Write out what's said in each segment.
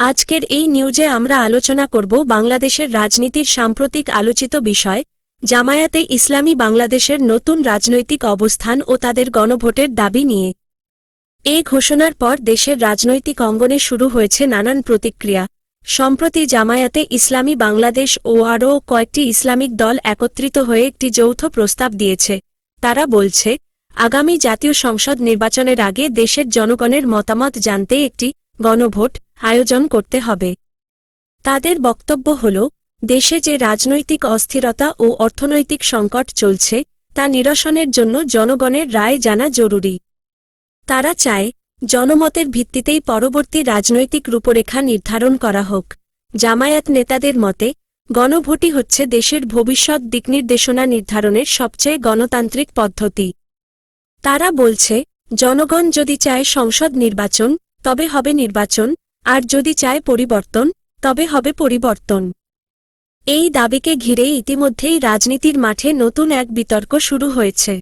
আজকের এই নিউজে আমরা আলোচনা করব বাংলাদেশের রাজনীতির সাম্প্রতিক আলোচিত বিষয় জামায়াতে ইসলামী বাংলাদেশের নতুন রাজনৈতিক অবস্থান ও তাদের গণভোটের দাবি নিয়ে। এই ঘোষণার পর দেশের রাজনৈতিক অঙ্গনে শুরু হয়েছে নানান প্রতিক্রিয়া। সম্প্রতি জামায়াতে ইসলামী বাংলাদেশ ও আরও কয়েকটি ইসলামিক দল একত্রিত হয়ে একটি যৌথ প্রস্তাব দিয়েছে। তারা বলছে, আগামী জাতীয় সংসদ নির্বাচনের আগে দেশের জনগণের মতামত জানতে একটি গণভোট আয়োজন করতে হবে। তাদের বক্তব্য হল, দেশে যে রাজনৈতিক অস্থিরতা ও অর্থনৈতিক সংকট চলছে তা নিরসনের জন্য জনগণের রায় জানা জরুরি। তারা চায়, জনমতের ভিত্তিতেই পরবর্তী রাজনৈতিক রূপরেখা নির্ধারণ করা হোক। জামায়াত নেতাদের মতে, গণভোটই হচ্ছে দেশের ভবিষ্যৎ দিকনির্দেশনা নির্ধারণের সবচেয়ে গণতান্ত্রিক পদ্ধতি। তারা বলছে, জনগণ যদি চায় সংসদ নির্বাচন, তবে হবে নির্বাচন, আর যদি চায় পরিবর্তন, তবে হবে পরিবর্তন। এই দাবিকে ঘিরে ইতিমধ্যেই রাজনীতির মাঠে নতুন এক বিতর্ক শুরু হয়েছে।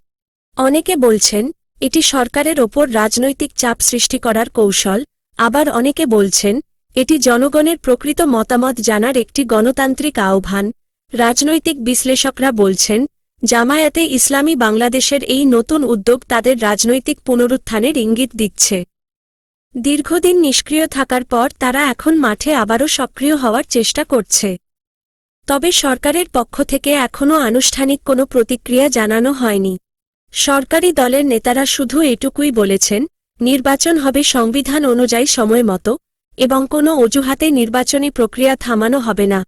অনেকে বলছেন, এটি সরকারের ওপর রাজনৈতিক চাপ সৃষ্টি করার কৌশল, আবার অনেকে বলছেন, এটি জনগণের প্রকৃত মতামত জানার একটি গণতান্ত্রিক আহ্বান। রাজনৈতিক বিশ্লেষকরা বলছেন, জামায়াতে ইসলামী বাংলাদেশের এই নতুন উদ্যোগ তাদের রাজনৈতিক পুনরুত্থানের ইঙ্গিত দিচ্ছে। দীর্ঘদিন নিষ্ক্রিয় থাকার পর তারা এখন মাঠে আবারও সক্রিয় হওয়ার চেষ্টা করছে। তবে সরকারের পক্ষ থেকে এখনও আনুষ্ঠানিক কোনো প্রতিক্রিয়া জানানো হয়নি। সরকারি দলের নেতারা শুধু এটুকুই বলেছেন, নির্বাচন হবে সংবিধান অনুযায়ী সময়মতো এবং কোনো অজুহাতে নির্বাচনী প্রক্রিয়া থামানো হবে না।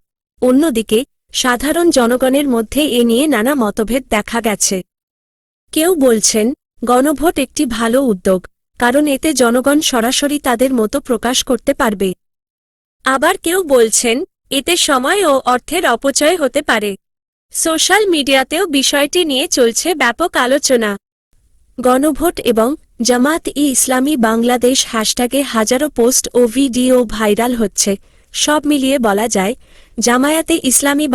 অন্যদিকে সাধারণ জনগণের মধ্যে এ নিয়ে নানা মতভেদ দেখা গেছে। কেউ বলছেন, গণভোট একটি ভালো উদ্যোগ, কারণ এতে জনগণ সরাসরি তাদের মতো প্রকাশ করতে পারবে। আবার কেউ বলছেন, এতে সময় ও অর্থের অপচয় হতে পারে। সোশ্যাল মিডিয়াতেও বিষয়টি নিয়ে চলছে ব্যাপক আলোচনা। গণভোট এবং জামায়াত-ই-ইসলামী বাংলাদেশ হ্যাশট্যাগে হাজারো পোস্ট ও ভিডিও ভাইরাল হচ্ছে। সব মিলিয়ে বলা যায়, জামায়াতে ইসলামী